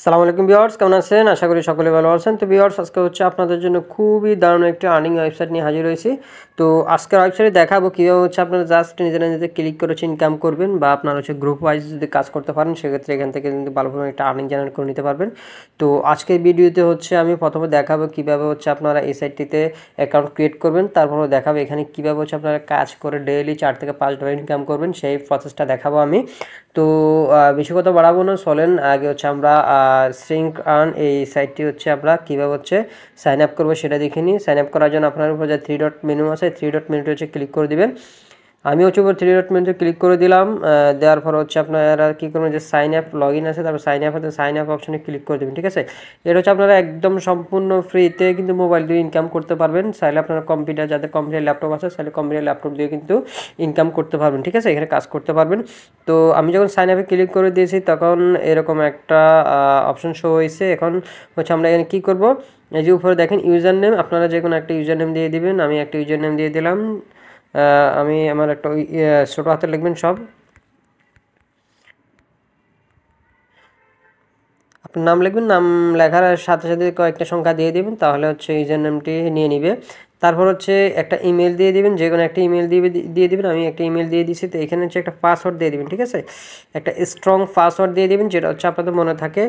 সালামু আলাইকুম ভিউয়ার্স, কেমন আছেন? আশা করি সকলে ভালো আছেন। তো ভিউয়ার্স, আজকে হচ্ছে আপনাদের জন্য খুবই দারুণ একটি আর্নিং ওয়েবসাইট নিয়ে হাজির হয়েছি। তো আজকের ওয়েবসাইটে দেখাবো কীভাবে হচ্ছে আপনারা জাস্ট নিজেরা নিজেদের ক্লিক করে হচ্ছে ইনকাম করবেন, বা আপনারা হচ্ছে গ্রুপ ওয়াইজ যদি কাজ করতে পারেন সেক্ষেত্রে এখান থেকে কিন্তু ভালো পরিমাণে একটা আর্নিং জেনারেট করে নিতে পারবেন। তো আজকের ভিডিওতে হচ্ছে আমি প্রথমে দেখাবো কীভাবে হচ্ছে আপনারা এই সাইটটিতে অ্যাকাউন্ট ক্রিয়েট করবেন, তারপরে দেখাবো এখানে কীভাবে হচ্ছে আপনারা কাজ করে ডেইলি 4 থেকে 5 ডলার ইনকাম করবেন, সেই প্রসেসটা দেখাবো আমি। তো বেশি কথা বাড়াবো না, চলেন আগে হচ্ছে আমরা সিঙ্ক আর্ন এই সাইটটি হচ্ছে আমরা কীভাবে হচ্ছে সাইন আপ করবো সেটা দেখে নিই। সাইন আপ করার জন্য আপনার উপর যে 3 ডট মেনু আছে, 3 ডট মেনুতে হচ্ছে ক্লিক করে দিবেন। আমি হচ্ছে উপর 3 ডট মেনুতে ক্লিক করে দিলাম। দেওয়ার পর হচ্ছে আপনারা কী করবেন, যে সাইন আপ লগ ইন আছে, তারপর সাইন আপ আছে, সাইন আপ অপশনে ক্লিক করে দেবেন। ঠিক আছে, এটা হচ্ছে আপনারা একদম সম্পূর্ণ ফ্রিতে কিন্তু মোবাইল দিয়ে ইনকাম করতে পারবেন। চাইলে আপনারা কম্পিউটার, যাদের কম্পিউটার ল্যাপটপ আছে চাইলে কম্পিউটার ল্যাপটপ দিয়ে কিন্তু ইনকাম করতে পারবেন। ঠিক আছে, এখানে কাজ করতে পারবেন। তো আমি যখন সাইন আপে ক্লিক করে দিয়েছি তখন এরকম একটা অপশন শো হয়েছে। এখন হচ্ছে আমরা এখানে কী করবো, এই যে উপরে দেখেন ইউজার নেম, আপনারা যে কোনো একটা ইউজার নেম দিয়ে দিবেন। আমি একটা ইউজার নেম দিয়ে দিলাম। আমি আমার একটা ছোটো হাতে লিখবেন সব। আপনার নাম লিখবেন, নাম লেখার সাথে সাথে কয়েকটা সংখ্যা দিয়ে দিবেন, তাহলে হচ্ছে ইউজার নেমটি নিয়ে নিবে। তারপর হচ্ছে একটা ইমেল দিয়ে দিবেন, যে কোনো একটা ইমেল দিয়ে দিবেন। আমি একটা ইমেল দিয়ে দিচ্ছি। তো এখানে হচ্ছে একটা পাসওয়ার্ড দিয়ে দিবেন। ঠিক আছে, একটা স্ট্রং পাসওয়ার্ড দিয়ে দিবেন যেটা হচ্ছে আপনাদের মনে থাকে।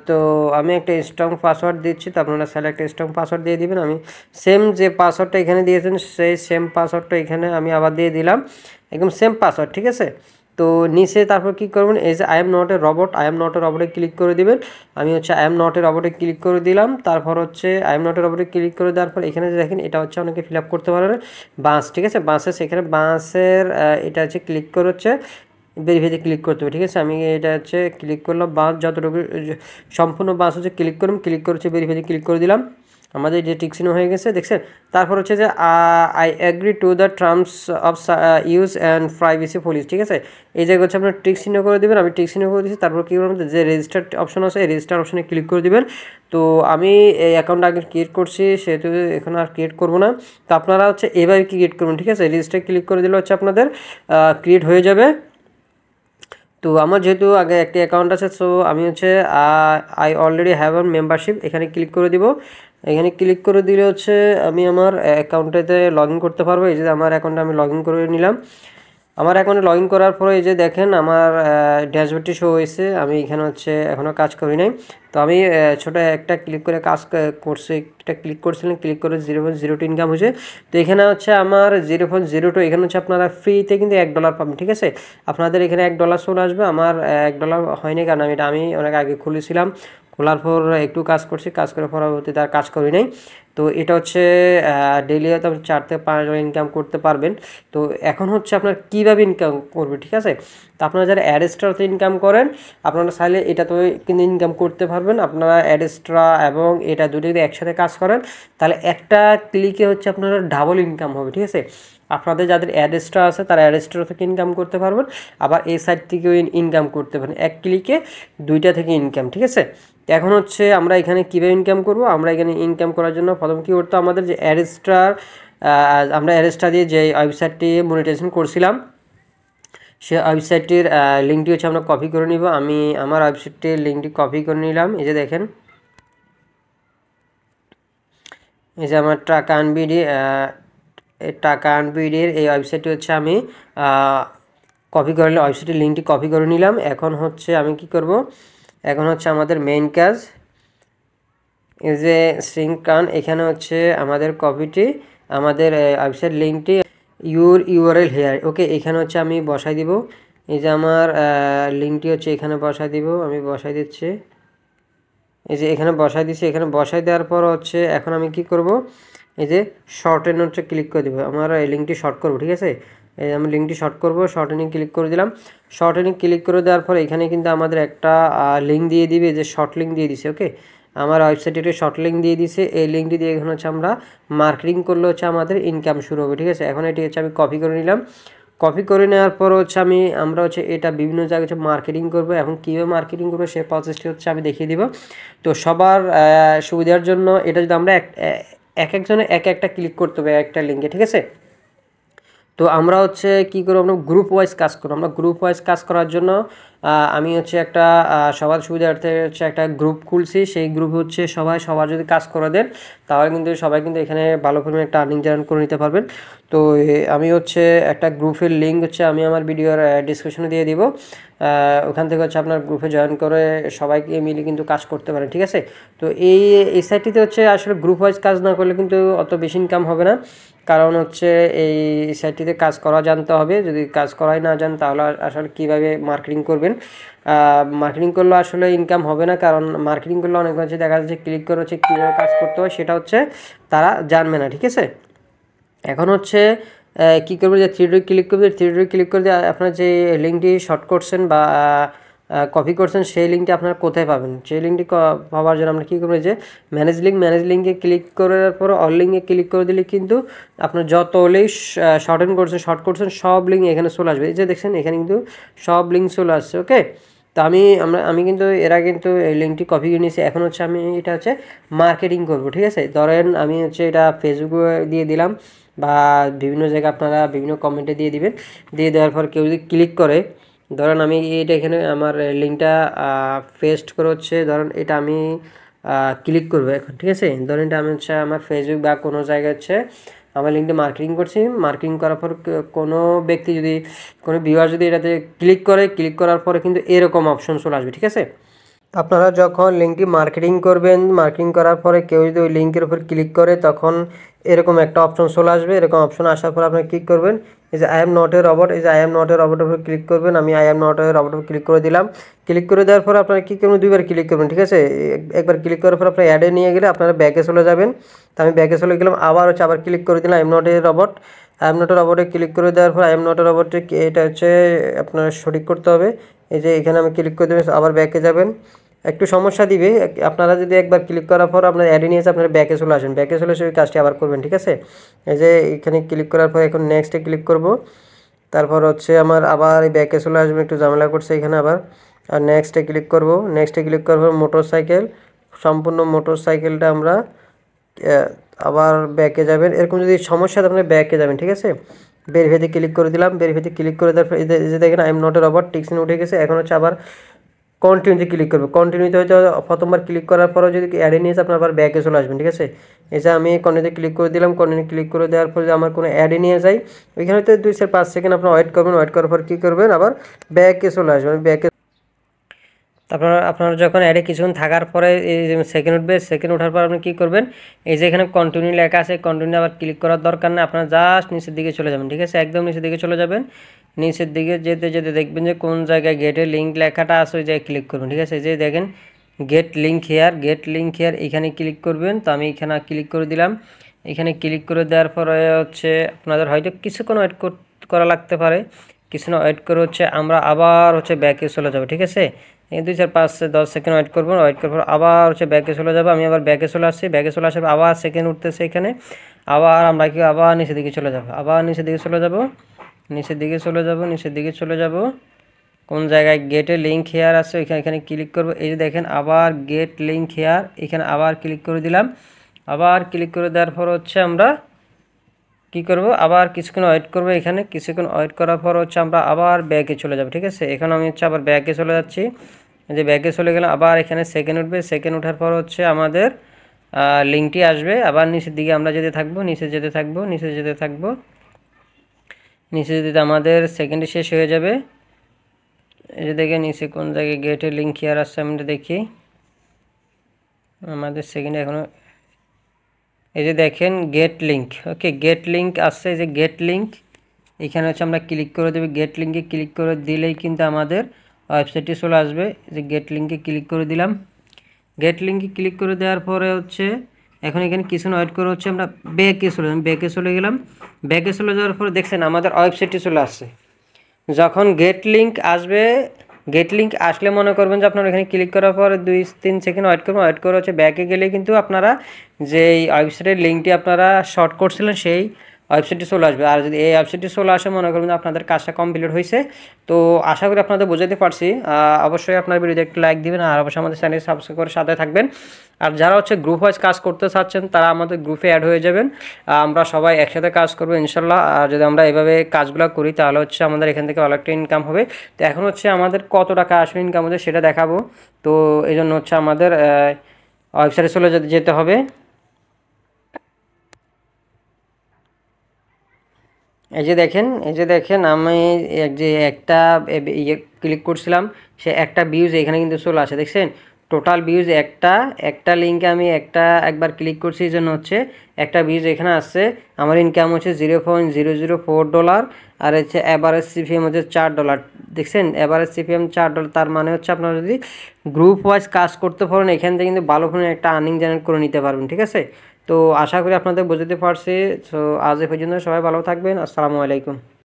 তো আমি একটা স্ট্রং পাসওয়ার্ড দিচ্ছি, তো আপনারা চাইলে একটা স্ট্রং পাসওয়ার্ড দিয়ে দিবেন। আমি সেম যে পাসওয়ার্ডটা এখানে দিয়েছেন সেই সেম পাসওয়ার্ডটা এখানে আমি আবার দিয়ে দিলাম, একদম সেম পাসওয়ার্ড। ঠিক আছে, তো নিচে তারপর কী করবেন, এই যে I am not a robot, I am not a রবটে ক্লিক করে দিবেন। আমি হচ্ছে আই এম নট এ রবটে ক্লিক করে দিলাম। তারপর হচ্ছে আই এম নট এ রবটে ক্লিক করে দেওয়ার পর এখানে যে দেখেন এটা হচ্ছে অনেকে ফিল আপ করতে পারবেন বাস। ঠিক আছে, বাসের সেখানে বাসের এটা হচ্ছে ক্লিক করে হচ্ছে ভেরিফাইতে ক্লিক করতে হবে। ঠিক আছে, আমি এটা হচ্ছে ক্লিক করলাম, বাস যতটুকু সম্পূর্ণ বাস হচ্ছে ক্লিক করলাম, ক্লিক করে হচ্ছে ভেরিফাইতে ক্লিক করে দিলাম। আমাদের যে টিকচিহ্ন হয়ে গেছে দেখছেন। তারপর হচ্ছে যে I agree to the terms of use and privacy policy. ঠিক আছে, এই জায়গায় হচ্ছে আপনার টিকচিহ্ন করে দেবেন। আমি টিকচিহ্ন করে দিচ্ছি। তারপর কী করবেন, যে রেজিস্টার অপশন আছে এই রেজিস্টার অপশনে ক্লিক করে দেবেন। তো আমি এই অ্যাকাউন্ট আগে ক্রিয়েট করছি, সেহেতু এখন আর ক্রিয়েট করবো না। তো আপনারা হচ্ছে এভাবে ক্রিয়েট করবেন। ঠিক আছে, রেজিস্টার ক্লিক করে দিলে হচ্ছে আপনাদের ক্রিয়েট হয়ে যাবে। তো আমার যেহেতু আগে একটি অ্যাকাউন্ট আছে, সো আমি হচ্ছে I already have a membership, এখানে ক্লিক করে দিব। এখানে ক্লিক করে দিলে হচ্ছে আমি আমার অ্যাকাউন্টেতে লগ ইন করতে পারবো। এই যে আমার অ্যাকাউন্টে আমি লগ ইন করে নিলাম। আমার অ্যাকাউন্টে লগ ইন করার পরে এই যে দেখেন আমার ড্যাশবোর্ডটি শো হয়েছে। আমি এখানে হচ্ছে এখনও কাজ করি নাই। তো আমি ছোটো একটা ক্লিক করে কাজ করছি, এটা ক্লিক করছিলেন, ক্লিক করে 0.02 ইনকাম হয়েছে। তো এখানে হচ্ছে আমার 0.02, এখানে হচ্ছে আপনারা ফ্রিতে কিন্তু $1 পাবেন। ঠিক আছে, আপনাদের এখানে $1 চলে আসবে। আমার $1 হয়নি, কারণ আমি অনেক আগে খুলেছিলাম। খোলার পর একটু কাজ করছি, কাজ করে পরবর্তীতে আর কাজ করি নাই। তো এটা হচ্ছে ডেইলি হয়তো আপনি 4 থেকে 5 ডলার ইনকাম করতে পারবেন। তো এখন হচ্ছে আপনার কীভাবে ইনকাম করবে। ঠিক আছে, তো আপনারা যারা অ্যাডস্ট্রাতে ইনকাম করেন আপনারা চাইলে এটাতেও কিন্তু ইনকাম করতে পারবেন। আপনারা অ্যাডস্ট্রা এবং এটা দুটো যদি একসাথে কাজ করেন তাহলে একটা ক্লিকে হচ্ছে আপনারা ডাবল ইনকাম হবে। ঠিক আছে, আপনাদের যাদের অ্যাডস্ট্রা আছে তারা অ্যাডস্ট্রা থেকে ইনকাম করতে পারবেন, আবার এই সাইট থেকেও ইনকাম করতে পারেন, এক ক্লিকে দুইটা থেকে ইনকাম। ঠিক আছে, এখন হচ্ছে আমরা এখানে কীভাবে ইনকাম করব। আমরা এখানে ইনকাম করার জন্য প্রথম কী করতে, আমাদের যে অ্যাডস্ট্রার আমরা অ্যাডস্ট্রা দিয়ে যে ওয়েবসাইটটি মনিটাইজেশন করছিলাম সে ওয়েবসাইটটির লিঙ্কটি হচ্ছে আমরা কপি করে নিব। আমি আমার ওয়েবসাইটটির লিঙ্কটি কপি করে নিলাম। এই যে দেখেন, এই যে আমার টাকা আনবিডির এই ওয়েবসাইটটি হচ্ছে আমি কপি করে নিলাম, ওয়েবসাইটের লিঙ্কটি কপি করে নিলাম। এখন হচ্ছে আমি কি করব, এখন হচ্ছে আমাদের মেইন কাজ, এই যে সিঙ্ক আর্ন, এখানে হচ্ছে আমাদের কপিটি, আমাদের ওয়েবসাইট লিঙ্কটি ইউর ইউআরএল হেয়ার। ওকে, এখানে হচ্ছে আমি বসাই দিব। এই যে আমার লিঙ্কটি হচ্ছে এখানে বসাই দিব, আমি বসাই দিচ্ছি। এই যে এখানে বসাই দিচ্ছি। এখানে বসাই দেওয়ার পর হচ্ছে এখন আমি কি করব, এই যে শর্টেন হচ্ছে ক্লিক করে দেবো। আমার এই লিঙ্কটি শর্ট করবো। ঠিক আছে, এই আমি লিঙ্কটি শর্ট করব, শর্টেনিং ক্লিক করে দিলাম। শর্টেনিং ক্লিক করে দেওয়ার পর এখানে কিন্তু আমাদের একটা লিঙ্ক দিয়ে দিবে, যে শর্ট লিঙ্ক দিয়ে দিছে। ওকে, আমার ওয়েবসাইটে শর্ট লিঙ্ক দিয়ে দিছে। এই লিঙ্কটি দিয়ে এখন হচ্ছে আমরা মার্কেটিং করলে হচ্ছে আমাদের ইনকাম শুরু হবে। ঠিক আছে, এখন এটি হচ্ছে আমি কপি করে নিলাম। কপি করে নেওয়ার পর হচ্ছে আমরা হচ্ছে এটা বিভিন্ন জায়গায় হচ্ছে মার্কেটিং করবো। এখন কীভাবে মার্কেটিং করবো সেই প্রসেসটি হচ্ছে আমি দেখিয়ে দিব। তো সবার সুবিধার জন্য এটা যদি আমরা একজনে একটা ক্লিক করতে হবে একটা লিঙ্কে। ঠিক আছে, তো আমরা হচ্ছে কী করবো, আমরা গ্রুপ ওয়াইজ কাজ করবো। আমরা গ্রুপ ওয়াইজ কাজ করার জন্য আমি হচ্ছে একটা সবার সুবিধার্থে হচ্ছে একটা গ্রুপ খুলছি। সেই গ্রুপ হচ্ছে সবার যদি কাজ করে দেন তাহলে কিন্তু সবাই কিন্তু এখানে ভালো পরিমাণে একটা আর্নিং জেনারেট করে নিতে পারবেন। তো আমি হচ্ছে একটা গ্রুপের লিঙ্ক হচ্ছে আমি আমার ভিডিওর ডিসক্রিপশনে দিয়ে দিব। ওখান থেকে হচ্ছে আপনার গ্রুপে জয়েন করে সবাইকে মিলে কিন্তু কাজ করতে পারেন, ঠিক আছে। তো এই সাইটটিতে হচ্ছে আসলে গ্রুপ ওয়াইজ কাজ না করলে কিন্তু অত বেশি ইনকাম হবে না, কারণ হচ্ছে এই সাইটটিতে কাজ করা জানতে হবে। যদি কাজ করাই না জান তাহলে আসলে কীভাবে মার্কেটিং করবেন। মার্কেটিং করলে আসলে ইনকাম হবে না, কারণ মার্কেটিং করলে অনেক হচ্ছে দেখা যাচ্ছে ক্লিক করে হচ্ছে কীভাবে কাজ করতে হয় সেটা হচ্ছে তারা জানবে না, ঠিক আছে। এখন হচ্ছে কী করবে, যে থ্রি ডট ক্লিক করবে, থ্রি ডট ক্লিক করে দিয়ে আপনার যে লিঙ্কটি শর্ট করছেন বা কপি করছেন সেই লিঙ্কটি আপনারা কোথায় পাবেন। সেই লিঙ্কটি পাওয়ার জন্য আমরা কী করবো, যে ম্যানেজ লিঙ্কে ক্লিক করার পর অল লিঙ্কে ক্লিক করে দিলে কিন্তু আপনার যত লিঙ্ক শর্ট করছেন সব লিঙ্ক এখানে চলে আসবে। এই যে দেখছেন এখানে কিন্তু সব লিঙ্ক চলে আসছে, ওকে। তো আমি কিন্তু এরা কিন্তু এই লিঙ্কটি কপি করে নিয়েছি। এখন হচ্ছে আমি এটা হচ্ছে মার্কেটিং করব, ঠিক আছে। ধরেন আমি হচ্ছে এটা ফেসবুকে দিয়ে দিলাম বা বিভিন্ন জায়গায় আপনারা বিভিন্ন কমেন্টে দিয়ে দিবেন। দিয়ে দেওয়ার পর কেউ যদি ক্লিক করে, ধরেন আমি এটা এখানে আমার লিঙ্কটা পেস্ট করে হচ্ছে, ধরেন এটা আমি ক্লিক করবো এখন, ঠিক আছে। ধরেন এটা আমি হচ্ছে আমার ফেসবুক বা কোনো জায়গায় হচ্ছে আমার লিঙ্কটা মার্কেটিং করছি। মার্কেটিং করার পর কোনো ব্যক্তি যদি কোনো ভিউয়ার যদি এটাতে ক্লিক করার পরে কিন্তু এরকম অপশন চলে আসবে, ঠিক আছে। আপনারা যখন লিঙ্কটি মার্কেটিং করবেন, মার্কেটিং করার পরে কেউ যদি ওই লিঙ্কের উপর ক্লিক করে তখন এরকম একটা অপশন চলে আসবে। এরকম অপশন আসার পর আপনি ক্লিক করবেন, এই যে I am not a robot, এই যে আই এম নট এ রবটের উপর ক্লিক করবেন। আমি আই এম নট এ রবটের উপর ক্লিক করে দিলাম। ক্লিক করে দেওয়ার পর আপনারা কী করবেন, দুইবার ক্লিক করবেন, ঠিক আছে। একবার ক্লিক করার পর আপনার অ্যাডে নিয়ে গেলে আপনারা ব্যাকে চলে যাবেন। তো আমি ব্যাকে চলে গেলাম, আবার ক্লিক করে দিলাম I am not a robot. I am not a রবটে ক্লিক করে দেওয়ার পর আই এম নট এ রবটে এটা হচ্ছে আপনার সঠিক করতে হবে। এই যে এখানে আমি ক্লিক করে দেবেন, আবার ব্যাকে যাবেন। একটু সমস্যা দিবে, আপনারা যদি একবার ক্লিক করার পর আপনার অ্যাডে নিয়ে এসে আপনারা ব্যাকে চলে আসেন, ব্যাকে চলে এসে ওই কাজটি আবার করবেন, ঠিক আছে। এই যে এখানে ক্লিক করার পর এখন নেক্সটে ক্লিক করব। তারপর হচ্ছে আমার আবার এই ব্যাকে চলে আসবে, একটু ঝামেলা করছে এখানে আবার। আর নেক্সটে ক্লিক করব, নেক্সটে ক্লিক করার পর মোটরসাইকেল, সম্পূর্ণ মোটরসাইকেলটা আমরা আবার ব্যাকে যাবেন। এরকম যদি সমস্যা হয় আপনারা ব্যাকে যাবেন, ঠিক আছে। ভেরিফাইতে ক্লিক করে দিলাম, ভেরিফাইতে ক্লিক করে দেওয়ার পর এই যে দেখেন I am not a robot tick sign উঠে গেছে। এখন হচ্ছে আবার কন্টিনিউতে ক্লিক করবো। কন্টিনিউতে হয়তো প্রথমবার ক্লিক করার পরেও যদি অ্যাডে নিয়েছে আপনার আবার ব্যাকে চলে আসবেন, ঠিক আছে। এই যে আমি কন্টিনিউতে ক্লিক করে দিলাম, কন্টিনিউ ক্লিক করে দেওয়ার পর আমার কোনো অ্যাডে নিয়ে যাই, ওইখানে হয়তো 2-5 সেকেন্ড আপনার ওয়েট করবেন। ওয়েট করার পর কী করবেন, আবার ব্যাকে চলে আসবেন। ব্যাকে তারপর আপনার যখন অ্যাডে কিছুক্ষণ থাকার পরে এই যে সেকেন্ড উঠবে, সেকেন্ড ওঠার পর আপনি কী করবেন, এই যে এখানে কন্টিনিউ লেখা আছে, কন্টিনিউ আবার ক্লিক করার দরকার নেই, আপনার জাস্ট নিচের দিকে চলে যাবেন, ঠিক আছে। একদম নিচের দিকে চলে যাবেন। নিচের দিকে যেতে যেতে দেখবেন যে কোন জায়গায় গেটের লিঙ্ক লেখাটা আছে, ওই জায়গায় ক্লিক করবেন, ঠিক আছে। যে দেখেন গেট লিঙ্ক হেয়ার, এখানে ক্লিক করবেন। তো আমি এখানে ক্লিক করে দিলাম। এখানে ক্লিক করে দেওয়ার পরে হচ্ছে আপনাদের হয়তো কিছুক্ষণ ওয়েট করা লাগতে পারে। কিছুক্ষণ ওয়েট করে হচ্ছে আমরা আবার হচ্ছে ব্যাকে চলে যাবো, ঠিক আছে। এই 2-4-5-10 সেকেন্ড ওয়েট করবো। ওয়েট করার পর আবার হচ্ছে ব্যাকে চলে যাবো। আমি আবার ব্যাকে চলে আসছি। ব্যাকে চলে আসার আবার সেকেন্ড উঠতেছে এখানে। আবার আমরা কি আবার নিচের দিকে চলে যাবো, নিচের দিকে চলে যাব। কোন জায়গায় গেটে লিঙ্ক হেয়ার আছে এখানে ক্লিক করব। এই যে দেখেন আবার গেট লিঙ্ক হেয়ার, এখানে আবার ক্লিক করে দিলাম। আবার ক্লিক করে দেওয়ার পর হচ্ছে আমরা কি করব, আবার কিছুক্ষণ ওয়েট করব। এখানে কিছুক্ষণ ওয়েট করার পর হচ্ছে আমরা আবার ব্যাকে চলে যাব, ঠিক আছে। এখন আমি হচ্ছে আবার ব্যাকে চলে যাচ্ছি। যে ব্যাকে চলে গেলাম, আবার এখানে সেকেন্ড উঠবে। সেকেন্ড ওঠার পর হচ্ছে আমাদের লিঙ্কটি আসবে। আবার নিচের দিকে আমরা নিচে যেতে আমাদের সেকেন্ডে শেষ হয়ে যাবে। এই যে দেখে নিচে কোন জায়গায় গেটের লিঙ্ক হেয়ার আসছে, আমি দেখি আমাদের সেকেন্ডে এখনও। এই যে দেখেন গেট লিঙ্ক, ওকে, গেট লিঙ্ক আসছে। যে গেট লিঙ্ক এখানে হচ্ছে আমরা ক্লিক করে দেবো। গেট লিঙ্কে ক্লিক করে দিলেই কিন্তু আমাদের ওয়েবসাইটটি চলে আসবে। যে গেট লিঙ্কে ক্লিক করে দিলাম। গেট লিঙ্কে ক্লিক করে দেওয়ার পরে হচ্ছে এখন এখানে কিছু ওয়েট করে হচ্ছে আমরা ব্যাকে চলে গেলাম। ব্যাকে চলে যাওয়ার পরে দেখছেন আমাদের ওয়েবসাইটটি চলে আসছে। যখন গেট লিঙ্ক আসলে মনে করবেন যে আপনারা এখানে ক্লিক করার পর 2-3 সেকেন্ড ওয়েট করে হচ্ছে ব্যাকে গেলে কিন্তু আপনারা যেই ওয়েবসাইটের লিঙ্কটি আপনারা শর্ট করছিলেন সেই ওয়েবসাইটটি চলে আসবে। আর যদি এই ওয়েবসাইটটি চলে আসে মনে করবেন আপনাদের কাজটা কমপ্লিট হয়েছে। তো আশা করি আপনাদের বোঝাতে পারছি। অবশ্যই আপনার ভিডিওতে একটু লাইক দিবেন আর অবশ্যই আমাদের চ্যানেল সাবস্ক্রাইব করে সাথে থাকবেন। আর যারা হচ্ছে গ্রুপ ওয়াইজ কাজ করতে চাচ্ছেন তারা আমাদের গ্রুপে অ্যাড হয়ে যাবেন। আমরা সবাই একসাথে কাজ করবো ইনশাল্লাহ। আর যদি আমরা এভাবে কাজগুলো করি তাহলে হচ্ছে আমাদের এখান থেকে অনেকটা ইনকাম হবে। তো এখন হচ্ছে আমাদের কত টাকা আসবে ইনকাম হচ্ছে সেটা দেখাবো। তো এই জন্য হচ্ছে আমাদের ওয়েবসাইটে চলে যেতে হবে। এই যে দেখেন আমি যে একটা ইয়ে ক্লিক করছিলাম, সে একটা ভিউজ এখানে কিন্তু চলে আসে, দেখছেন? টোটাল ভিউজ একটা লিঙ্কে আমি একবার ক্লিক করছি, এই জন্য হচ্ছে একটা ভিউজ এখানে আসছে। আমার ইনকাম হচ্ছে $0.004। আর হচ্ছে অ্যাভারেজ সিপিএম হচ্ছে $4। দেখছেন অ্যাভারেজ সিপিএম $4। তার মানে হচ্ছে আপনারা যদি গ্রুপ ওয়াইজ কাজ করতে পারেন এখান থেকে কিন্তু ভালো করে একটা আর্নিং জেনারেট করে নিতে পারবেন, ঠিক আছে? তো আশা করি আপনাদের বোঝাতে পারছি। তো আজ এ পর্যন্ত, সবাই ভালো থাকবেন। আসসালামু আলাইকুম।